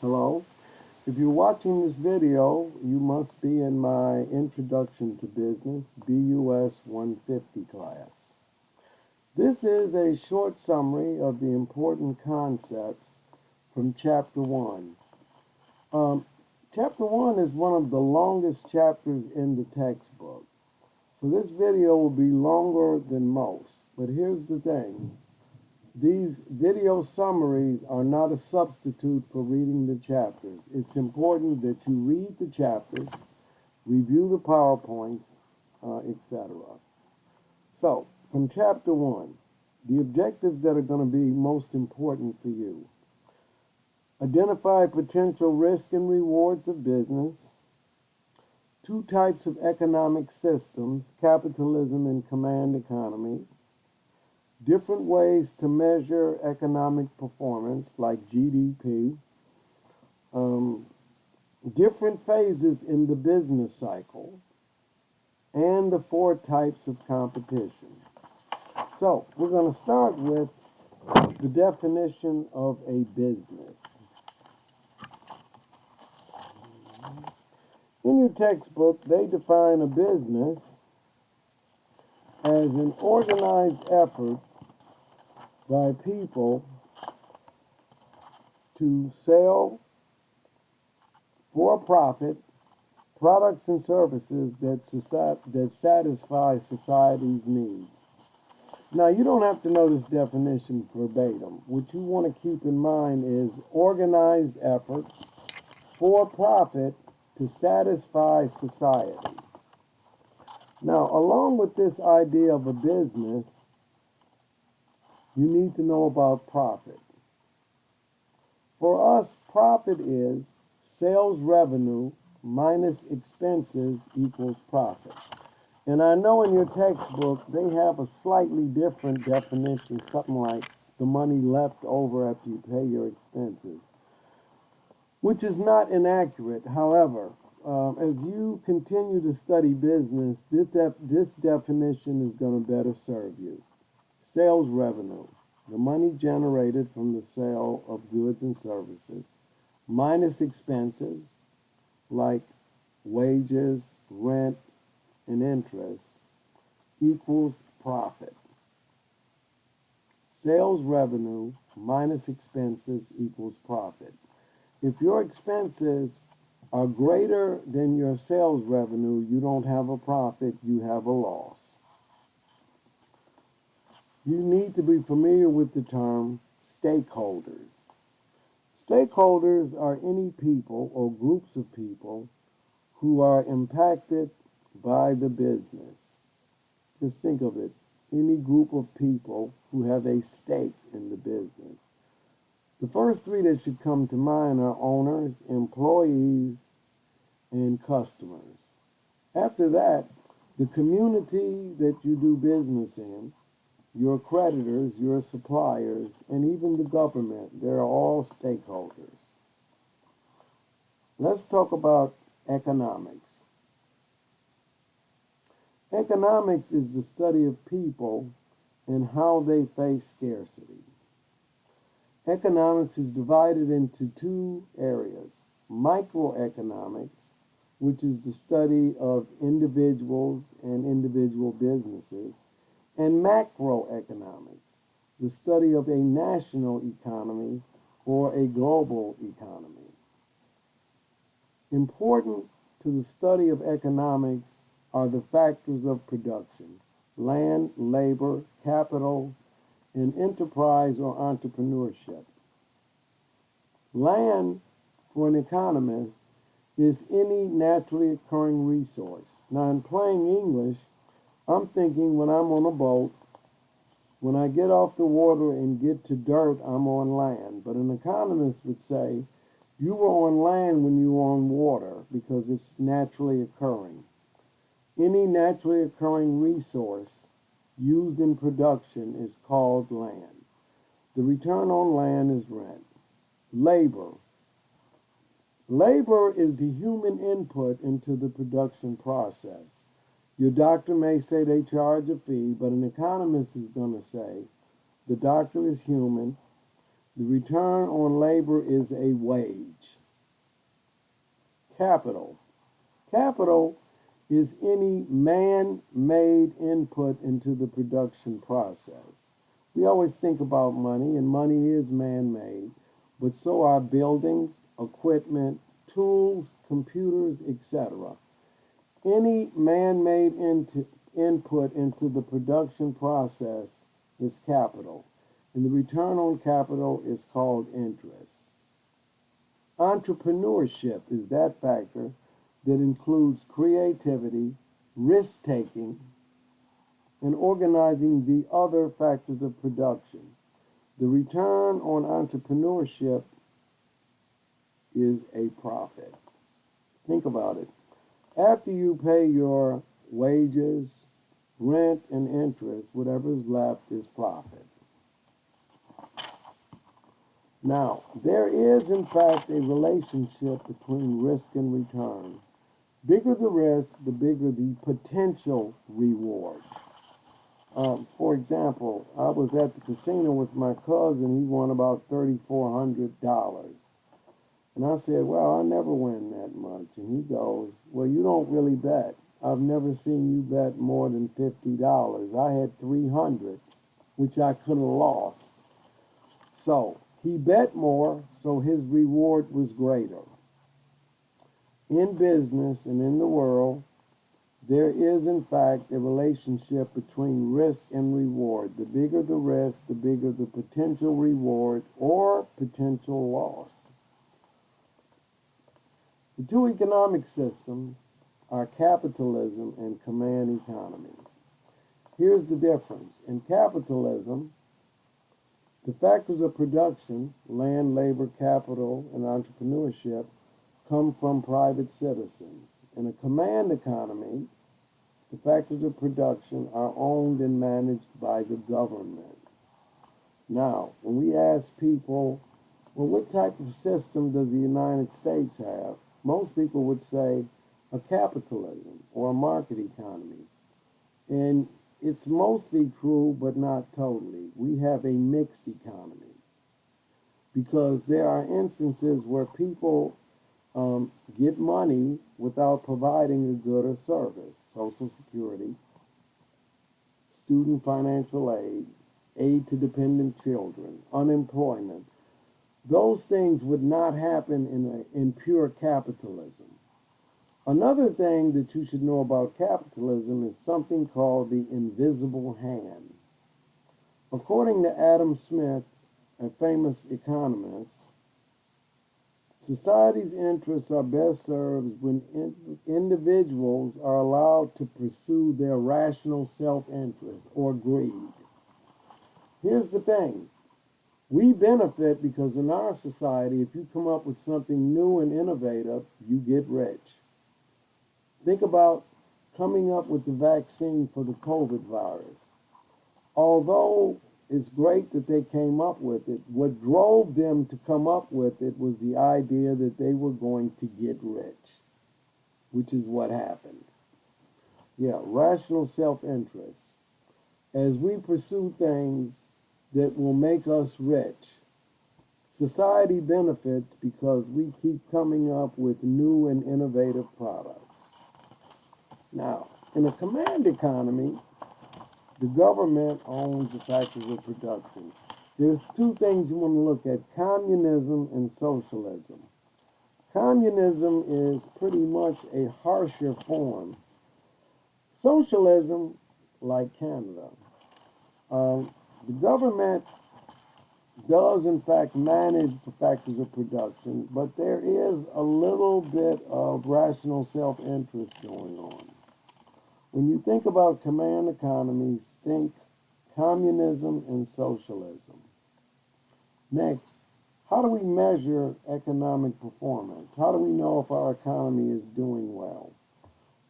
Hello. If you're watching this video, you must be in my Introduction to Business BUS150 class. This is a short summary of the important concepts from Chapter 1. Chapter 1 is one of the longest chapters in the textbook. So this video will be longer than most. But here's the thing. These video summaries are not a substitute for reading the chapters. It's important that you read the chapters, review the PowerPoints, etc. So, from Chapter 1, the objectives that are going to be most important for you. Identify potential risk and rewards of business. 2 types of economic systems, capitalism and command economy. Different ways to measure economic performance, like GDP. Different phases in the business cycle. And the 4 types of competition. So, we're going to start with the definition of a business. In your textbook, they define a business as an organized effort by people to sell for profit products and services that satisfy society's needs. Now, you don't have to know this definition verbatim. What you want to keep in mind is organized effort for profit to satisfy society. Now, along with this idea of a business, you need to know about profit. For us, profit is sales revenue minus expenses equals profit. And I know in your textbook they have a slightly different definition, something like the money left over after you pay your expenses, which is not inaccurate. However, as you continue to study business, this definition is going to better serve you. Sales revenue, the money generated from the sale of goods and services, minus expenses like wages, rent, and interest, equals profit. Sales revenue minus expenses equals profit. If your expenses are greater than your sales revenue, you don't have a profit, you have a loss. You need to be familiar with the term stakeholders. Stakeholders are any people or groups of people who are impacted by the business. Just think of it, any group of people who have a stake in the business. The first 3 that should come to mind are owners, employees, and customers. After that, the community that you do business in, your creditors, your suppliers, and even the government, they're all stakeholders. Let's talk about economics. Economics is the study of people and how they face scarcity. Economics is divided into 2 areas. Microeconomics, which is the study of individuals and individual businesses, and macroeconomics, the study of a national economy or a global economy. Important to the study of economics are the factors of production: land, labor, capital, and enterprise or entrepreneurship. Land, for an economist, is any naturally occurring resource. Now, in plain English, I'm thinking when I'm on a boat, when I get off the water and get to dirt, I'm on land. But an economist would say, you were on land when you were on water because it's naturally occurring. Any naturally occurring resource used in production is called land. The return on land is rent. Labor. Labor is the human input into the production process. Your doctor may say they charge a fee, but an economist is going to say the doctor is human, The return on labor is a wage. Capital. Capital is any man-made input into the production process. We always think about money, and money is man-made, but so are buildings, equipment, tools, computers, etc. Any man-made input into the production process is capital, and the return on capital is called interest. Entrepreneurship is that factor that includes creativity, risk-taking, and organizing the other factors of production. The return on entrepreneurship is a profit. Think about it. After you pay your wages, rent, and interest, whatever is left is profit. Now, there is, in fact, a relationship between risk and return. Bigger the risk, the bigger the potential reward. For example, I was at the casino with my cousin. He won about $3,400. And I said, well, I never win that much. And he goes, well, you don't really bet. I've never seen you bet more than $50. I had $300, which I could have lost. So he bet more, so his reward was greater. In business and in the world, there is, in fact, a relationship between risk and reward. The bigger the risk, the bigger the potential reward or potential loss. The two economic systems are capitalism and command economy. Here's the difference. In capitalism, the factors of production, land, labor, capital, and entrepreneurship, come from private citizens. In a command economy, the factors of production are owned and managed by the government. Now, when we ask people, well, what type of system does the United States have? Most people would say a capitalism or a market economy. And it's mostly true, but not totally. We have a mixed economy because there are instances where people get money without providing a good or service. Social Security, student financial aid, aid to dependent children, unemployment. Those things would not happen in pure capitalism. Another thing that you should know about capitalism is something called the invisible hand. According to Adam Smith, a famous economist, society's interests are best served when individuals are allowed to pursue their rational self-interest or greed. Here's the thing. We benefit because in our society, if you come up with something new and innovative, you get rich. Think about coming up with the vaccine for the COVID virus. Although it's great that they came up with it, what drove them to come up with it was the idea that they were going to get rich, which is what happened. Yeah, rational self-interest. As we pursue things that will make us rich, society benefits because we keep coming up with new and innovative products. Now, in a command economy, the government owns the factors of production. There's two things you want to look at, communism and socialism. Communism is pretty much a harsher form. Socialism, like Canada, the government does in fact manage the factors of production, but there is a little bit of rational self-interest going on. When you think about command economies, think communism and socialism. Next, how do we measure economic performance? How do we know if our economy is doing well?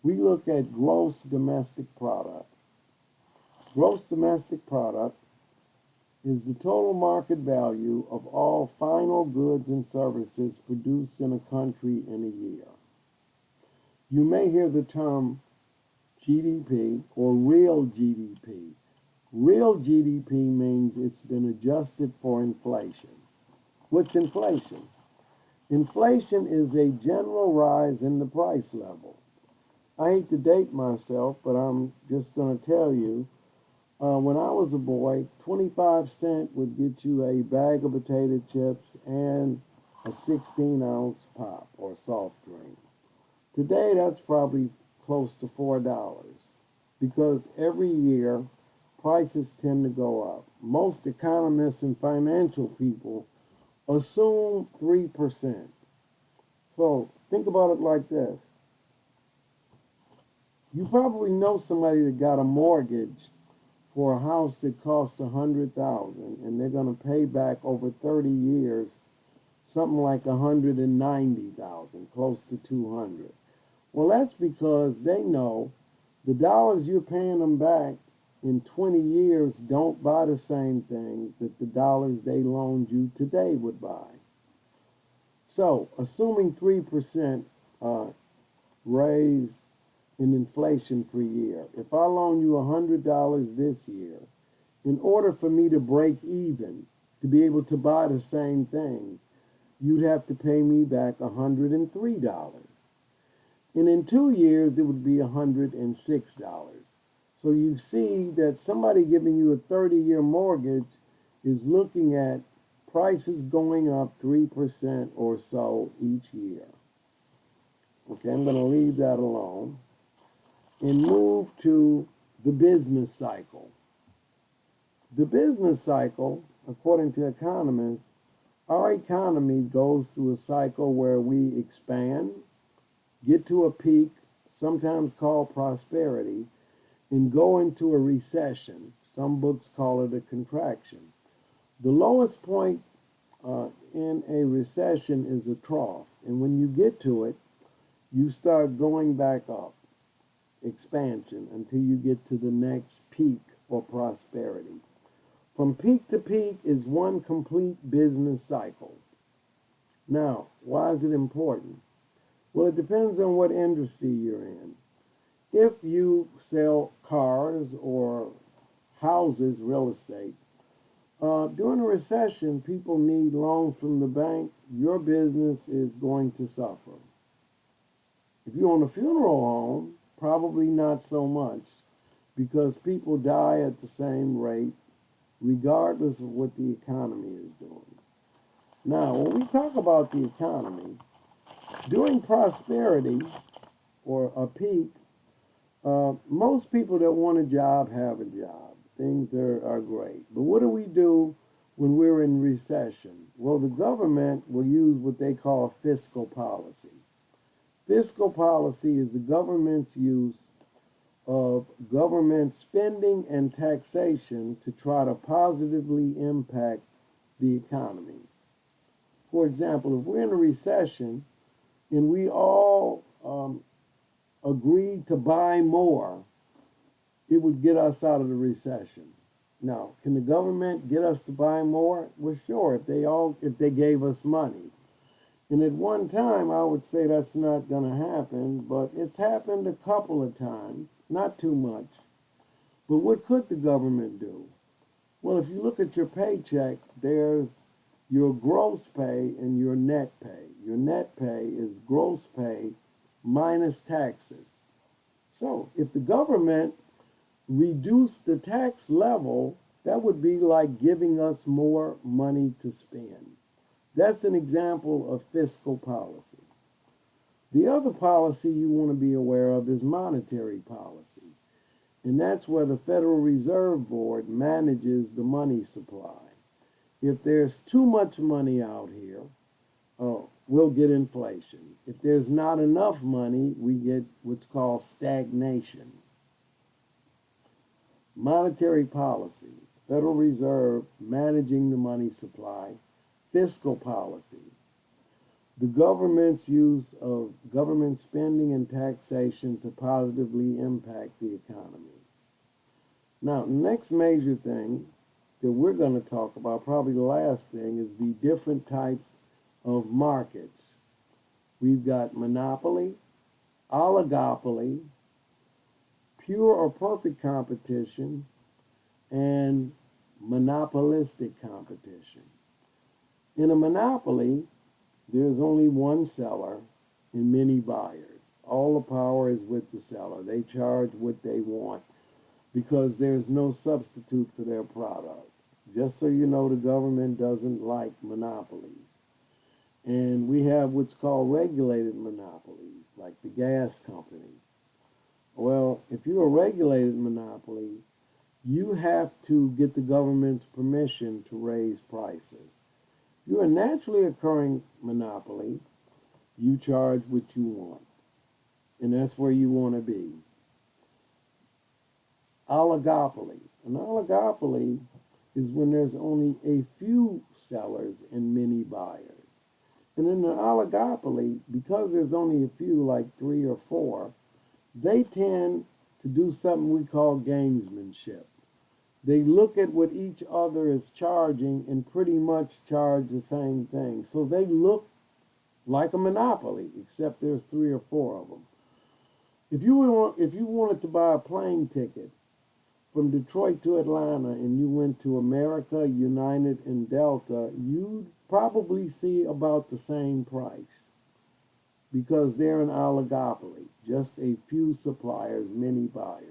We look at gross domestic product. Gross domestic product is the total market value of all final goods and services produced in a country in a year. You may hear the term GDP or real GDP. Real GDP means it's been adjusted for inflation. What's inflation? Inflation is a general rise in the price level. I hate to date myself, but I'm just going to tell you, when I was a boy, 25 cents would get you a bag of potato chips and a 16-ounce pop or soft drink. Today, that's probably close to $4 because every year prices tend to go up. Most economists and financial people assume 3%. So think about it like this. You probably know somebody that got a mortgage for a house that cost $100,000 and they're going to pay back over 30 years something like $190,000, close to 200. Well, that's because they know the dollars you're paying them back in 20 years don't buy the same things that the dollars they loaned you today would buy. So, assuming 3% raise in inflation per year, if I loan you $100 this year, in order for me to break even, to be able to buy the same things, you'd have to pay me back $103. And in 2 years, it would be $106. So you see that somebody giving you a 30-year mortgage is looking at prices going up 3% or so each year. Okay, I'm going to leave that alone and move to the business cycle. The business cycle, according to economists, our economy goes through a cycle where we expand, get to a peak, sometimes called prosperity, and go into a recession. Some books call it a contraction. The lowest point in a recession is a trough. And when you get to it, you start going back up, expansion, until you get to the next peak or prosperity. From peak to peak is one complete business cycle. Now, why is it important? Well, it depends on what industry you're in. If you sell cars or houses, real estate, during a recession, people need loans from the bank. Your business is going to suffer. If you own a funeral home, probably not so much because people die at the same rate regardless of what the economy is doing. Now, when we talk about the economy, during prosperity or a peak, most people that want a job have a job. Things are great. But what do we do when we're in recession? Well, the government will use what they call fiscal policy. Fiscal policy is the government's use of government spending and taxation to try to positively impact the economy. For example, if we're in a recession and we all agreed to buy more, it would get us out of the recession. Now, can the government get us to buy more? Well, sure, if they gave us money. And at one time, I would say that's not going to happen, but it's happened a couple of times, not too much. But what could the government do? Well, if you look at your paycheck, there's your gross pay and your net pay. Your net pay is gross pay minus taxes. So if the government reduced the tax level, that would be like giving us more money to spend. That's an example of fiscal policy. The other policy you want to be aware of is monetary policy. And that's where the Federal Reserve Board manages the money supply. If there's too much money out here, we'll get inflation. If there's not enough money, we get what's called stagnation. Monetary policy, Federal Reserve managing the money supply, fiscal policy, the government's use of government spending and taxation to positively impact the economy. Now, the next major thing that we're going to talk about, probably the last thing, is the different types of markets. We've got monopoly, oligopoly, pure or perfect competition, and monopolistic competition. In a monopoly, there's only one seller and many buyers. All the power is with the seller. They charge what they want because there's no substitute for their product. Just so you know, the government doesn't like monopolies. And we have what's called regulated monopolies, like the gas company. Well, if you're a regulated monopoly, you have to get the government's permission to raise prices. If you're a naturally occurring monopoly, you charge what you want. And that's where you want to be. Oligopoly. An oligopoly is when there's only a few sellers and many buyers. And in an oligopoly, because there's only a few, like 3 or 4, they tend to do something we call gamesmanship. They look at what each other is charging and pretty much charge the same thing. So they look like a monopoly, except there's 3 or 4 of them. If you wanted to buy a plane ticket from Detroit to Atlanta and you went to America, United, and Delta, you'd probably see about the same price because they're an oligopoly, just a few suppliers, many buyers.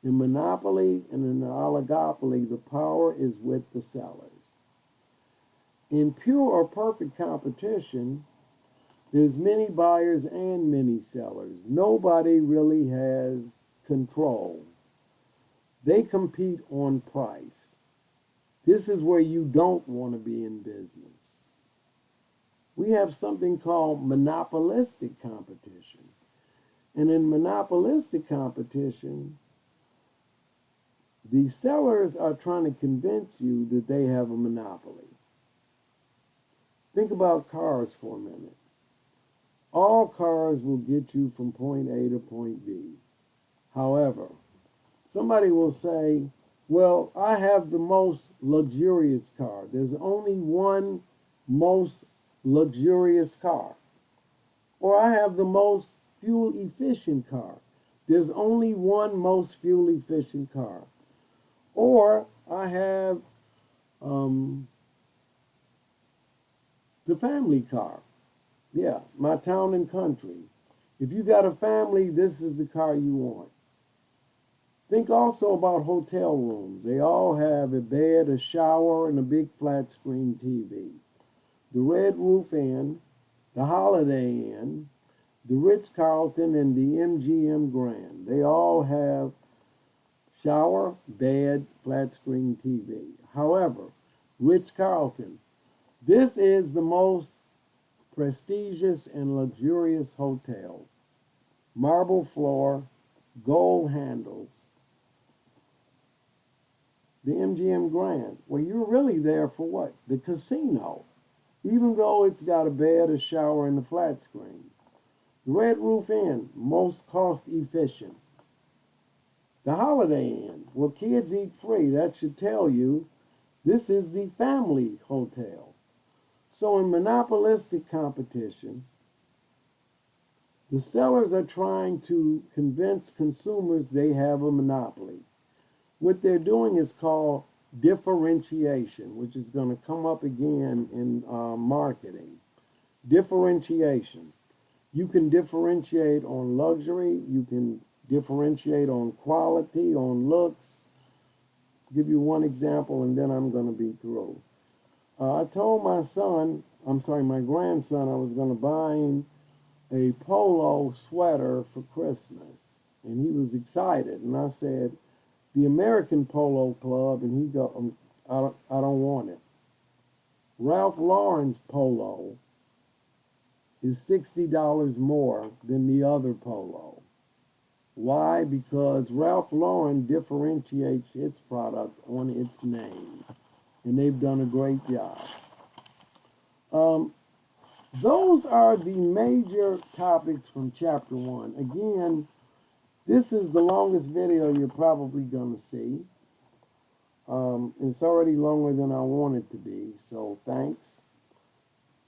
In monopoly and in an oligopoly, the power is with the sellers. In pure or perfect competition, there's many buyers and many sellers. Nobody really has control. They compete on price. This is where you don't want to be in business. We have something called monopolistic competition. And in monopolistic competition, the sellers are trying to convince you that they have a monopoly. Think about cars for a minute. All cars will get you from point A to point B. However, somebody will say, well, I have the most luxurious car. There's only one most luxurious car. Or I have the most fuel-efficient car. There's only one most fuel-efficient car. Or I have the family car. Yeah, my town and country. If you got a family, this is the car you want. Think also about hotel rooms. They all have a bed, a shower, and a big flat screen TV. The Red Roof Inn, the Holiday Inn, the Ritz-Carlton, and the MGM Grand. They all have shower, bed, flat screen TV. However, Ritz-Carlton, this is the most prestigious and luxurious hotel. Marble floor, gold handles. The MGM Grand, well, you're really there for what? The casino. Even though it's got a bed, a shower, and a flat screen. The Red Roof Inn, most cost efficient. The Holiday Inn, well, kids eat free. That should tell you this is the family hotel. So in monopolistic competition, the sellers are trying to convince consumers they have a monopoly. What they're doing is called differentiation, which is going to come up again in marketing. Differentiation. You can differentiate on luxury. You can differentiate on quality, on looks. I'll give you one example, and then I'm going to be through. I told my grandson, I was going to buy him a polo sweater for Christmas. And he was excited. And I said, the American Polo Club, and he go, I don't want it. Ralph Lauren's polo is $60 more than the other polo. Why? Because Ralph Lauren differentiates its product on its name. And they've done a great job. Those are the major topics from Chapter 1. Again, this is the longest video you're probably going to see. It's already longer than I want it to be, so thanks.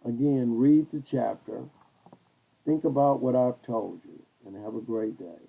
Again, read the chapter. Think about what I've told you, and have a great day.